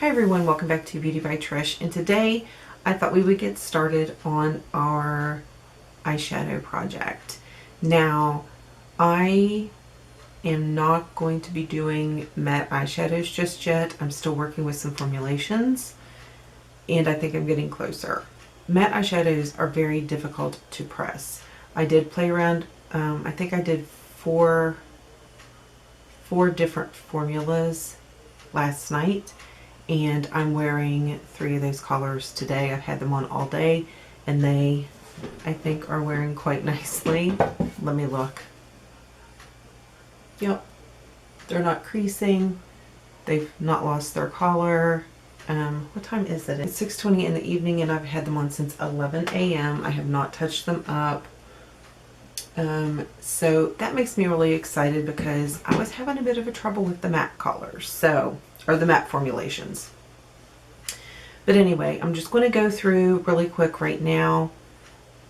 Hi everyone, welcome back to Beauty by Trish, and today I thought we would get started on our eyeshadow project. Now, I am not going to be doing matte eyeshadows just yet. I'm still working with some formulations, and I think I'm getting closer. Matte eyeshadows are very difficult to press. I did play around, I think I did four different formulas last night, and I'm wearing 3 of those colors today. I've had them on all day, and they, I think, are wearing quite nicely. Let me look. Yep, they're not creasing. They've not lost their color. What time is it? It's 6:20 in the evening, and I've had them on since 11 a.m. I have not touched them up. So that makes me really excited because I was having a bit of a trouble with the matte colors, or the matte formulations. But anyway, I'm just going to go through really quick right now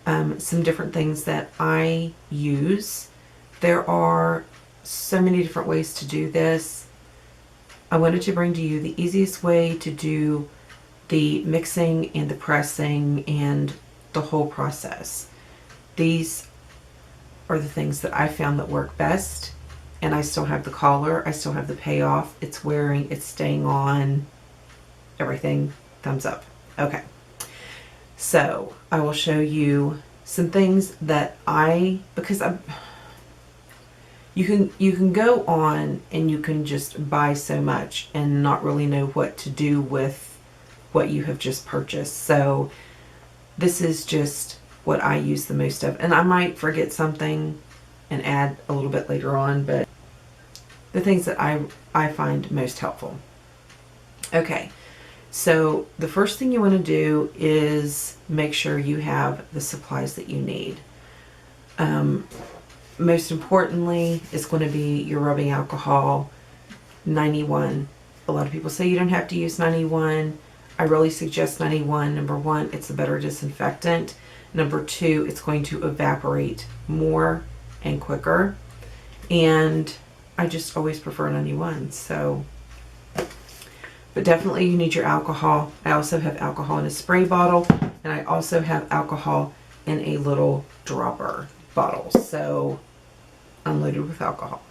some different things that I use. There are so many different ways to do this. I wanted to bring to you the easiest way to do the mixing and the pressing and the whole process. These are the things that I found that work best, and I still have the color, I still have the payoff, it's wearing, it's staying on, everything, thumbs up. Okay, so I will show you some things that you can go on and you can just buy so much and not really know what to do with what you have just purchased. So this is just what I use the most of, and I might forget something and add a little bit later on, but the things that I find most helpful. Okay, so the first thing you want to do is make sure you have the supplies that you need. Most importantly, it's going to be your rubbing alcohol, 91. A lot of people say you don't have to use 91. I really suggest 91. Number one, it's a better disinfectant. Number two, it's going to evaporate more and quicker. And I just always prefer 91. So, but definitely you need your alcohol. I also have alcohol in a spray bottle, and I also have alcohol in a little dropper bottle. So I'm loaded with alcohol.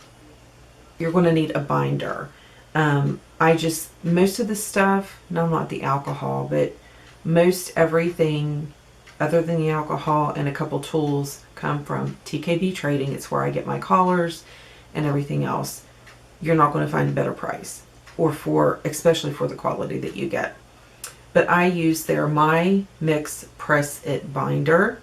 You're going to need a binder. Most of the stuff, no, not the alcohol, but most everything other than the alcohol and a couple tools come from TKB Trading. It's where I get my collars and everything else. You're not going to find a better price, or especially for the quality that you get. But I use their My Mix Press It binder.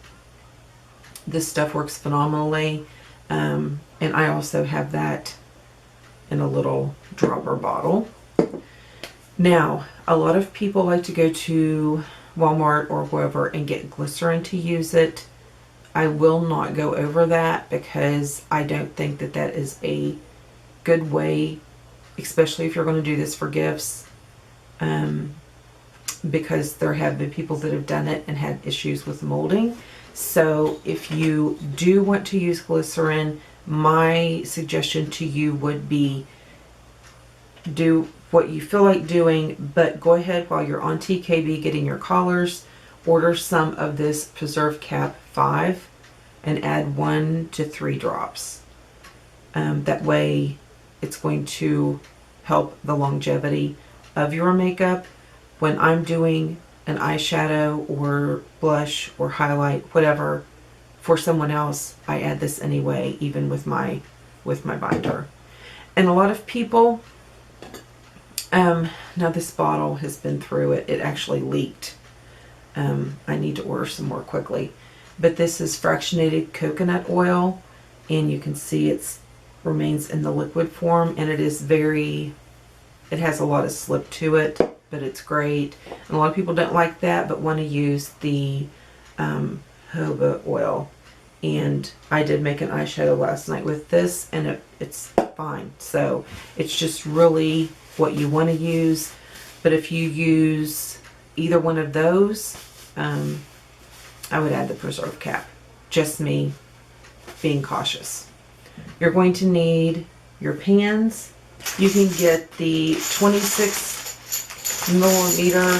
This stuff works phenomenally, and I also have that in a little dropper bottle. Now, a lot of people like to go to Walmart or wherever and get glycerin to use it. I will not go over that because I don't think that that is a good way, especially if you're going to do this for gifts, because there have been people that have done it and had issues with molding. So if you do want to use glycerin, my suggestion to you would be do what you feel like doing, but go ahead while you're on TKB getting your collars, order some of this Preserve Cap 5 and add 1 to 3 drops. That way it's going to help the longevity of your makeup. When I'm doing an eyeshadow or blush or highlight, whatever, for someone else, I add this anyway, even with my binder. And a lot of people, now this bottle has been through it. It actually leaked. I need to order some more quickly. But this is fractionated coconut oil, and you can see it remains in the liquid form, and it has a lot of slip to it, but it's great. And a lot of people don't like that, but want to use the jojoba oil. And I did make an eyeshadow last night with this, and it's fine. So it's just really what you want to use. But if you use either one of those, I would add the Preserve Cap. Just me being cautious. You're going to need your pans. You can get the 26 millimeter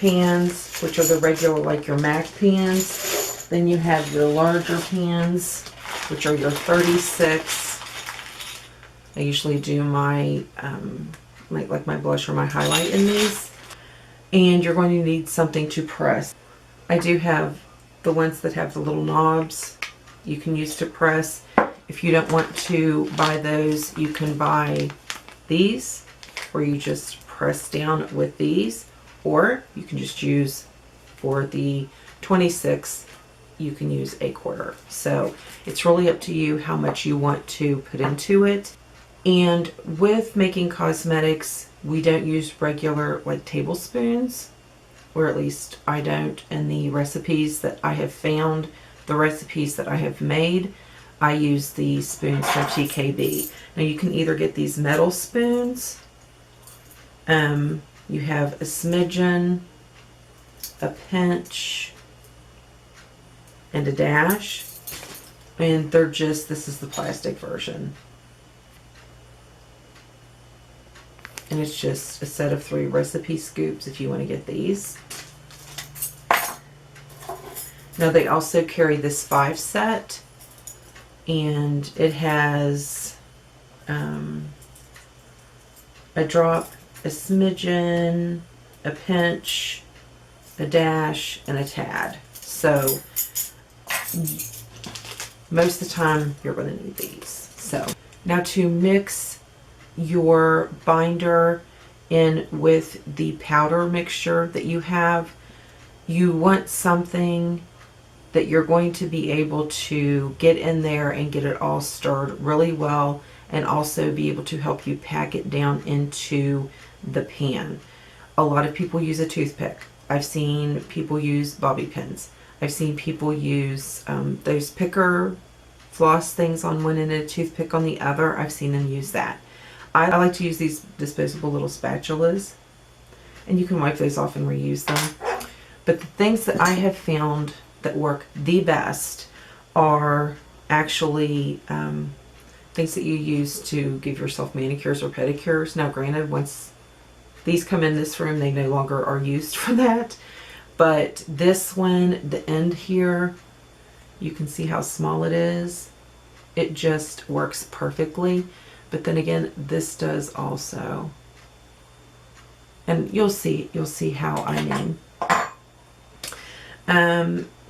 pans, which are the regular, like your MAC pans. Then you have your larger pans, which are your 36. I usually do my, like my blush or my highlight in these. And you're going to need something to press. I do have the ones that have the little knobs you can use to press. If you don't want to buy those, you can buy these, where you just press down with these, or you can just use, for the 26, you can use a quarter. So it's really up to you how much you want to put into it. And with making cosmetics, we don't use regular like tablespoons, or at least I don't. In the recipes that I have found, the recipes that I have made, I use the spoons from TKB. Now you can either get these metal spoons, you have a smidgen, a pinch, and a dash, and they're just, this is the plastic version. And it's just a set of 3 recipe scoops if you want to get these. Now they also carry this 5 set, and it has a drop, a smidgen, a pinch, a dash, and a tad. So most of the time you're going to need these. So now to mix your binder in with the powder mixture that you have, you want something that you're going to be able to get in there and get it all stirred really well, and also be able to help you pack it down into the pan. A lot of people use a toothpick. I've seen people use bobby pins. I've seen people use those picker floss things on one end and a toothpick on the other. I've seen them use that. I like to use these disposable little spatulas, and you can wipe those off and reuse them. But the things that I have found that work the best are actually things that you use to give yourself manicures or pedicures. Now granted, once these come in this room, they no longer are used for that. But this one, the end here, you can see how small it is. It just works perfectly. But then again, this does also. And you'll see how I mean.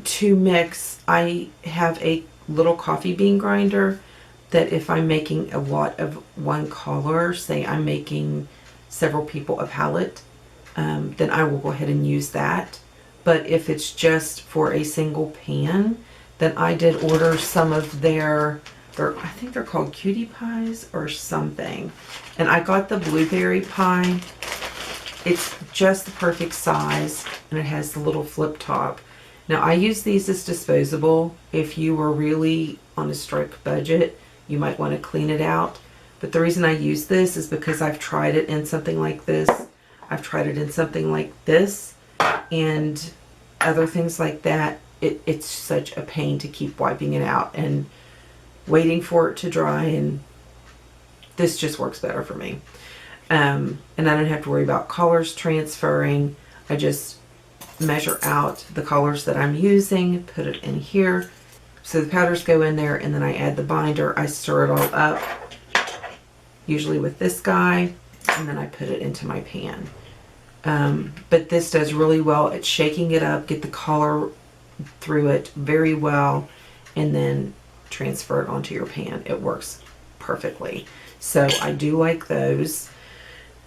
To mix, I have a little coffee bean grinder that if I'm making a lot of one color, say I'm making several people a palette, then I will go ahead and use that. But if it's just for a single pan, then I did order some of their I think they're called cutie pies or something. And I got the blueberry pie. It's just the perfect size, and it has the little flip top. Now I use these as disposable. If you were really on a strict budget, you might want to clean it out. But the reason I use this is because I've tried it in something like this. I've tried it in something like this and other things like that. It's such a pain to keep wiping it out and waiting for it to dry, and this just works better for me. And I don't have to worry about colors transferring. I just measure out the colors that I'm using, put it in here. So the powders go in there, and then I add the binder. I stir it all up, usually with this guy, and then I put it into my pan. But this does really well at shaking it up, get the color through it very well, and then transfer it onto your pan. It works perfectly. So I do like those.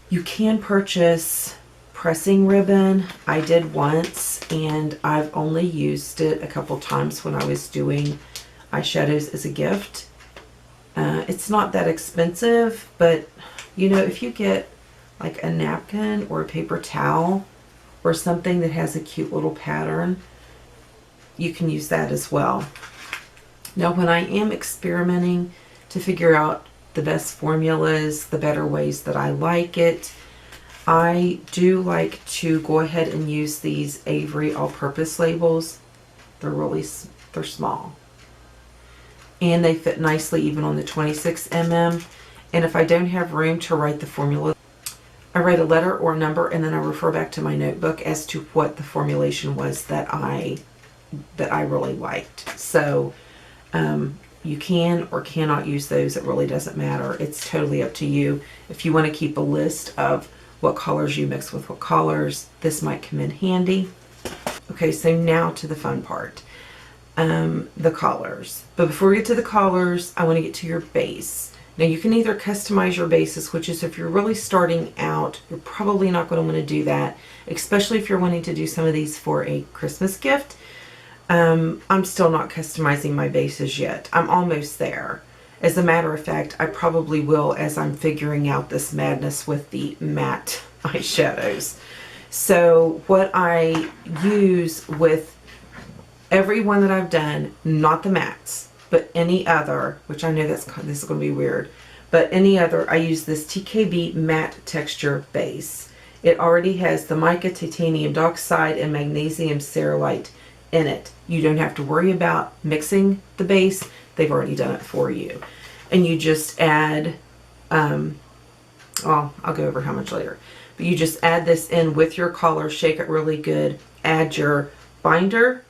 You can purchase pressing ribbon. I did once, and I've only used it a couple times when I was doing eyeshadows as a gift. It's not that expensive, but you know, if you get like a napkin or a paper towel or something that has a cute little pattern, you can use that as well. Now when I am experimenting to figure out the best formulas, the better ways that I like it, I do like to go ahead and use these Avery all-purpose labels. They're small. And they fit nicely even on the 26 mm. And if I don't have room to write the formula, I write a letter or a number, and then I refer back to my notebook as to what the formulation was that I really liked. So you can or cannot use those. It really doesn't matter. It's totally up to you. If you want to keep a list of what colors you mix with what colors, this might come in handy. Okay, so now to the fun part, the colors. But before we get to the colors, I want to get to your base. Now you can either customize your bases, which is if you're really starting out, you're probably not going to want to do that, especially if you're wanting to do some of these for a Christmas gift. I'm still not customizing my bases yet. I'm almost there. As a matter of fact, I probably will as I'm figuring out this madness with the matte eyeshadows. So what I use with every one that I've done, not the mattes, but any other, which I know this is going to be weird, but any other, I use this TKB matte texture base. It already has the mica, titanium dioxide, and magnesium cerullite in it. You don't have to worry about mixing the base. They've already done it for you. And you just add, well, I'll go over how much later, but you just add this in with your color, shake it really good, add your binder,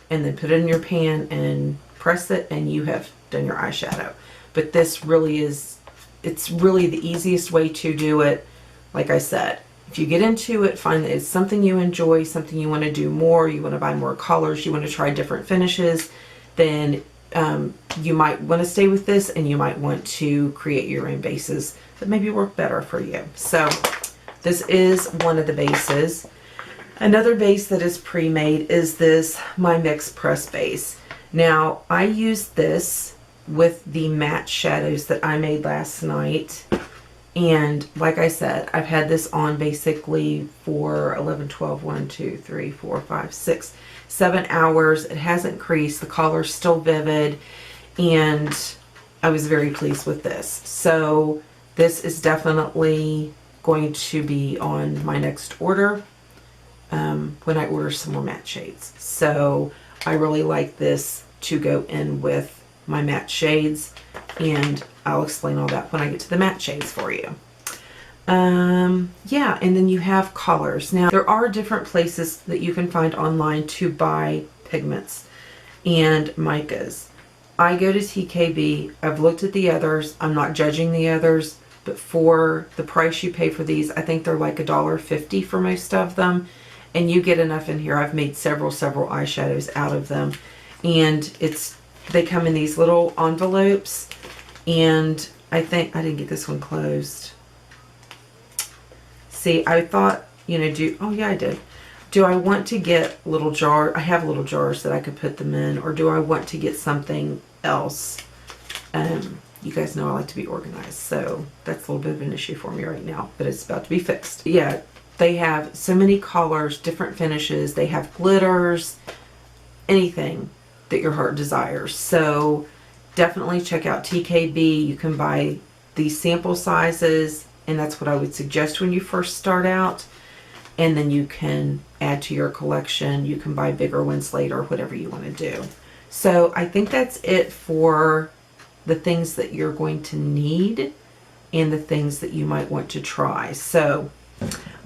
and then put it in your pan and press it, and you have done your eyeshadow. But this really is, it's really the easiest way to do it. Like I said, if you get into it, find that it's something you enjoy, something you want to do more, you want to buy more colors, you want to try different finishes, then you might want to stay with this, and you might want to create your own bases that maybe work better for you. So this is one of the bases. Another base that is pre-made is this My Mix Press base. Now I used this with the matte shadows that I made last night, and like I said, I've had this on basically for 11, 12, 1, 2, 3, 4, 5, 6, 7 hours. It hasn't creased, the color's still vivid, and I was very pleased with this. So this is definitely going to be on my next order when I order some more matte shades. So I really like this to go in with my matte shades, and I'll explain all that when I get to the matte shades for you. Yeah, and then you have colors. Now there are different places that you can find online to buy pigments and micas. I go to TKB. I've looked at the others. I'm not judging the others, but for the price you pay for these, I think they're like $1.50 for most of them, and you get enough in here. I've made several eyeshadows out of them, and they come in these little envelopes, and I think I didn't get this one closed. See, I thought, you know, oh yeah, I did. Do I want to get little jar? I have little jars that I could put them in, or do I want to get something else? You guys know I like to be organized, so that's a little bit of an issue for me right now, but it's about to be fixed. Yeah, they have so many colors, different finishes. They have glitters, anything that your heart desires. So definitely check out TKB. You can buy these sample sizes, and that's what I would suggest when you first start out. And then you can add to your collection. You can buy bigger ones later, whatever you want to do. So I think that's it for the things that you're going to need and the things that you might want to try. So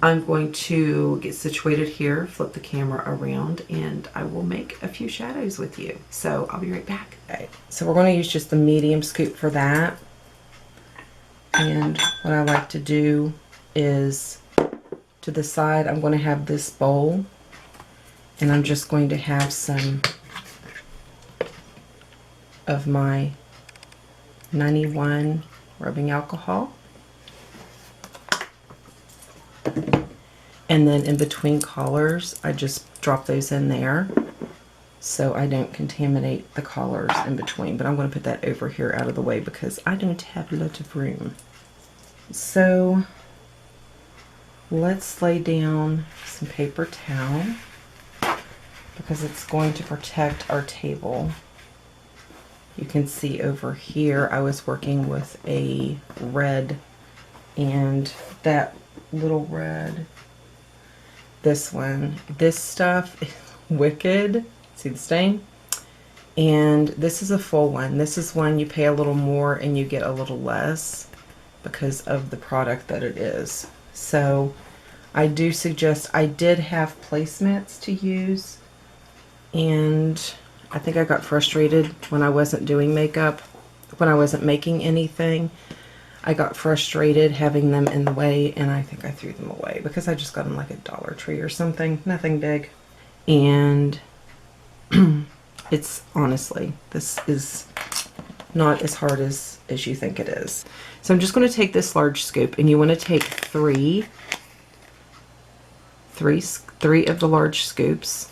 I'm going to get situated here, flip the camera around, and I will make a few shadows with you. So I'll be right back. Okay, so we're going to use just the medium scoop for that. And what I like to do is, to the side, I'm going to have this bowl, and I'm just going to have some of my 91 rubbing alcohol. And then in between colors, I just drop those in there so I don't contaminate the colors in between. But I'm going to put that over here out of the way because I don't have a lot of room. So let's lay down some paper towel because it's going to protect our table. You can see over here I was working with a red, and that little red, this one, this stuff is wicked. See the stain? And this is a full one. This is one you pay a little more and you get a little less. because of the product that it is. So I do suggest, I did have placemats to use, and I think I got frustrated when I wasn't doing makeup, when I wasn't making anything. I got frustrated having them in the way, and I think I threw them away because I just got them like at Dollar Tree or something, nothing big. And it's honestly, this is not as hard as you think it is. So I'm just going to take this large scoop, and you want to take three of the large scoops.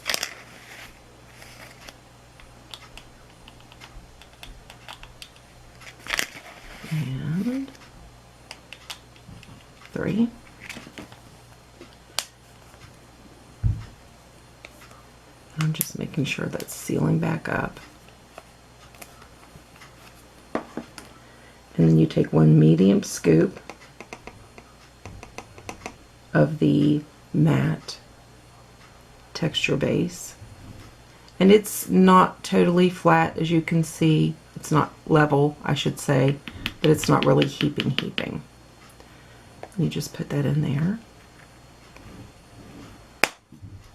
And 3. I'm just making sure that's sealing back up. And then you take 1 medium scoop of the matte texture base. And it's not totally flat, as you can see. It's not level, I should say, but it's not really heaping. You just put that in there.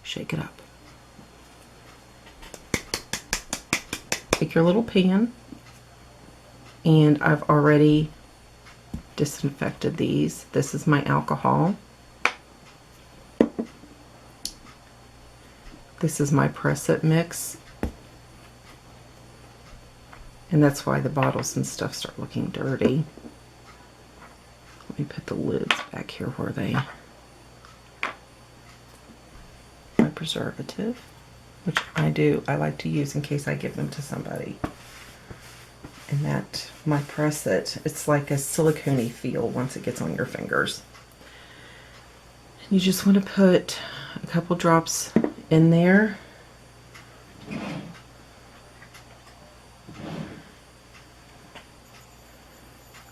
Shake it up. Take your little pan, and I've already disinfected these. This is my alcohol. This is my press-it mix. And that's why the bottles and stuff start looking dirty. Let me put the lids back here where they... My preservative, which I like to use in case I give them to somebody. And that, my press-it, it's like a silicone-y feel once it gets on your fingers. And you just want to put a couple drops in there.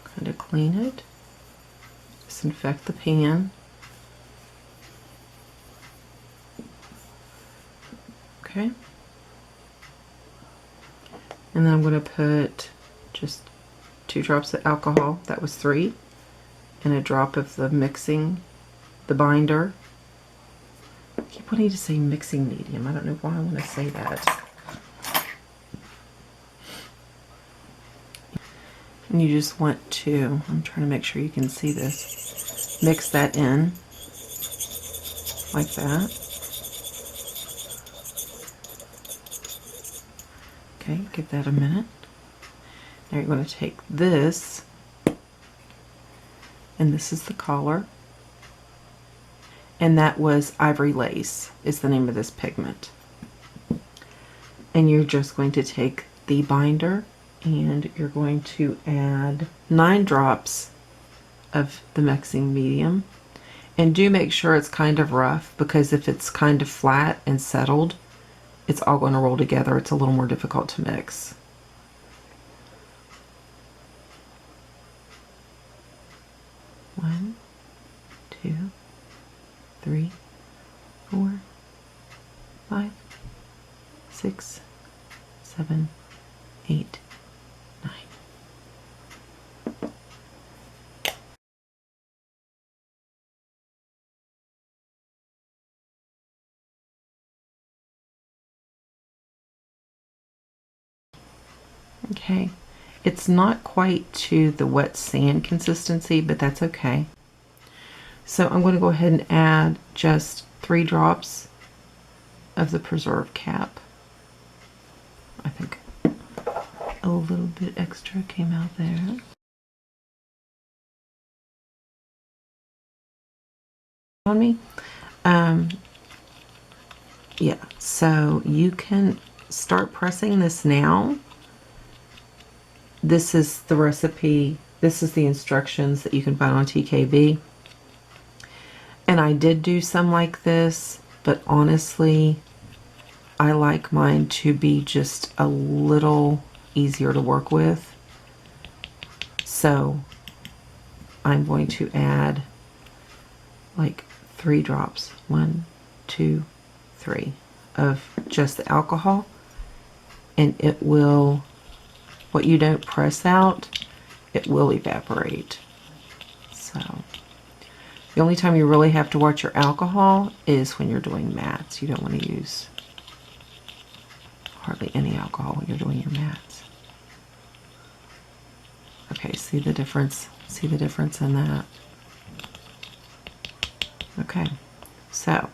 Kind of clean it. Disinfect the pan. Okay. And then I'm going to put just 2 drops of alcohol. That was 3. And a drop of the mixing, the binder. I keep wanting to say mixing medium. I don't know why I want to say that. And you just want to, I'm trying to make sure you can see this, mix that in like that. Okay, give that a minute. Now you're going to take this, and this is the collar, and that was Ivory Lace is the name of this pigment. And you're just going to take the binder, and you're going to add 9 drops of the mixing medium. And do make sure it's kind of rough, because if it's kind of flat and settled, it's all going to roll together. It's a little more difficult to mix. One, 2, 3, 4, 5, 6, 7, 8, 9. Okay, it's not quite to the wet sand consistency, but that's okay. So I'm going to go ahead and add just 3 drops of the preserve cap. I think a little bit extra came out there. On me. Yeah, so you can start pressing this now. This is the recipe, this is the instructions that you can find on TKB. And I did do some like this, but honestly, I like mine to be just a little easier to work with. So I'm going to add like 3 drops, 1, 2, 3 of just the alcohol, and it will, what you don't press out, it will evaporate. So the only time you really have to watch your alcohol is when you're doing mattes. You don't want to use hardly any alcohol when you're doing your mattes. Okay, see the difference? See the difference in that? Okay, so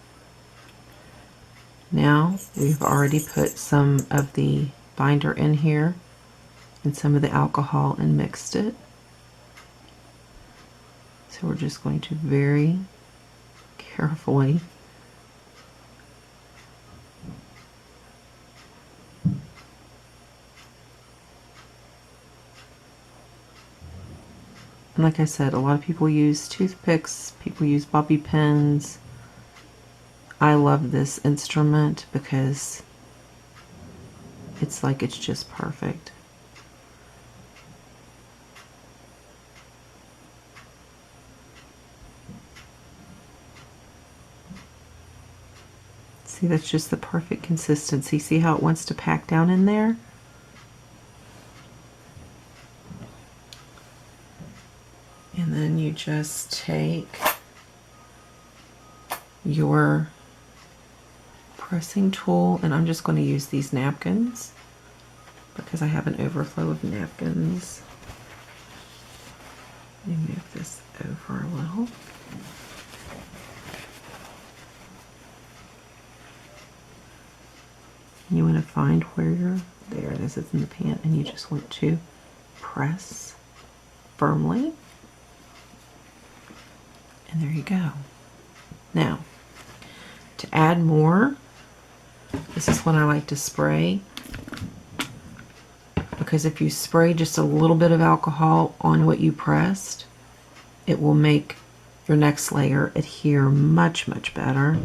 now we've already put some of the binder in here and some of the alcohol and mixed it. So we're just going to very carefully and like I said, a lot of people use toothpicks, people use bobby pins. I love this instrument because it's like it's just perfect. See, that's just the perfect consistency. See how it wants to pack down in there? And then you just take your pressing tool, and I'm just going to use these napkins because I have an overflow of napkins. Let me move this over a little. You want to find where you're, there it is, it's in the pan, and you just want to press firmly. And there you go. Now, to add more, this is when I like to spray, because if you spray just a little bit of alcohol on what you pressed, it will make your next layer adhere much, much better.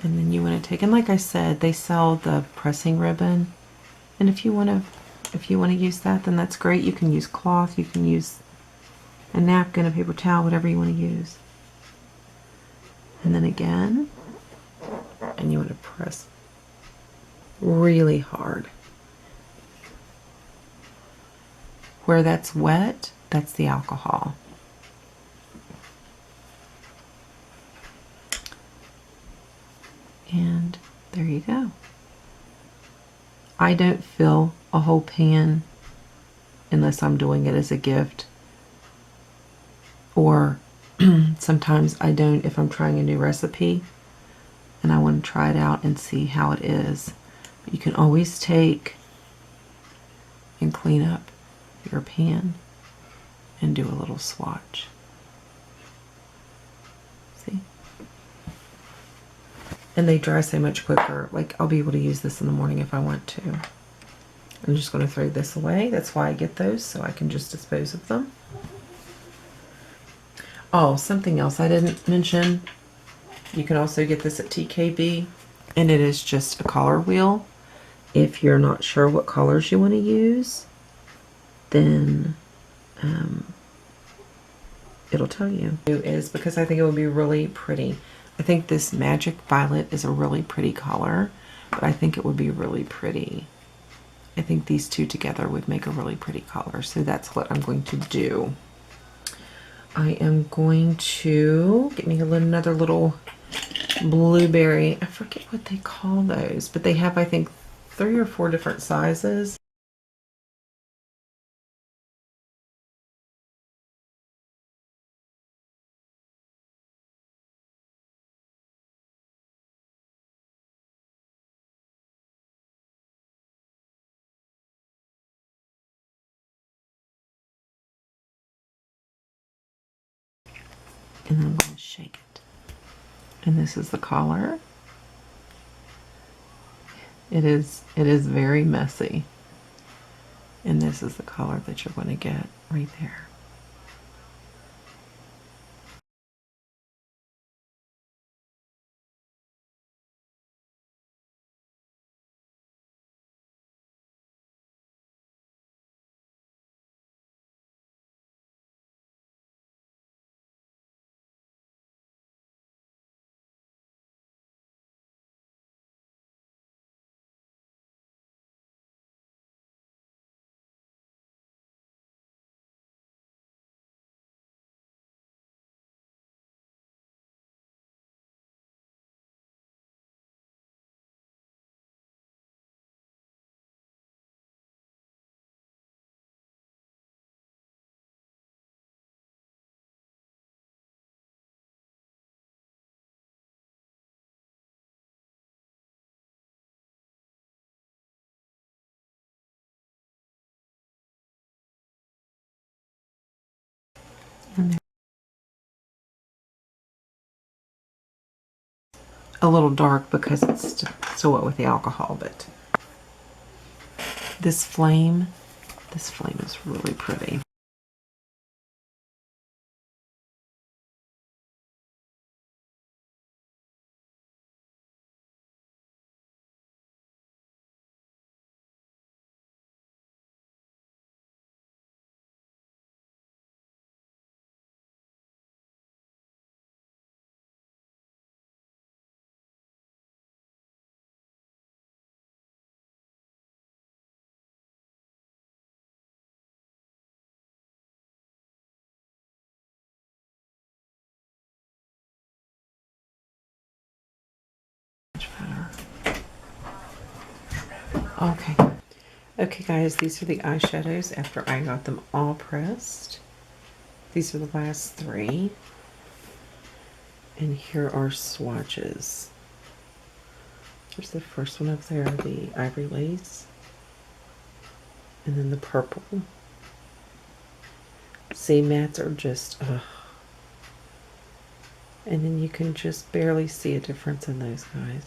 And then you want to take, and like I said, they sell the pressing ribbon, and if you want to use that, then that's great. You can use cloth, you can use a napkin, a paper towel, whatever you want to use. And then again, and you want to press really hard. Where that's wet, that's the alcohol. And there you go. I don't fill a whole pan unless I'm doing it as a gift, or sometimes I don't if I'm trying a new recipe and I want to try it out and see how it is. But you can always take and clean up your pan and do a little swatch. See? And they dry so much quicker. Like, I'll be able to use this in the morning if I want to. I'm just going to throw this away. That's why I get those, so I can just dispose of them. Oh, something else I didn't mention. You can also get this at TKB, and it is just a color wheel. If you're not sure what colors you want to use, then it'll tell you. It is because I think it would be really pretty. I think this Magic Violet is a really pretty color, but I think it would be really pretty. I think these two together would make a really pretty color, so that's what I'm going to do. I am going to get me another little blueberry. I forget what they call those, but they have, I think, 3 or 4 different sizes. And then I'm going to shake it. And this is the color. It is very messy. And this is the color that you're going to get right there. a little dark because it's so wet with the alcohol, but this flame is really pretty. Okay. Okay guys, these are the eyeshadows after I got them all pressed. These are the last three. And here are swatches. There's the first one up there, the ivory lace. And then the purple. See, mattes are just, ugh. And then you can just barely see a difference in those guys.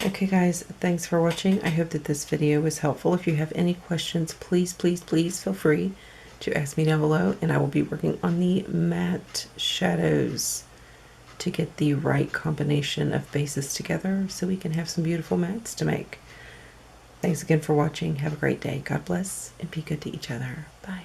Okay guys, thanks for watching. I hope that this video was helpful. If you have any questions, please feel free to ask me down below, and I will be working on the matte shadows to get the right combination of bases together so we can have some beautiful mattes to make. Thanks again for watching. Have a great day. God bless, and be good to each other. Bye.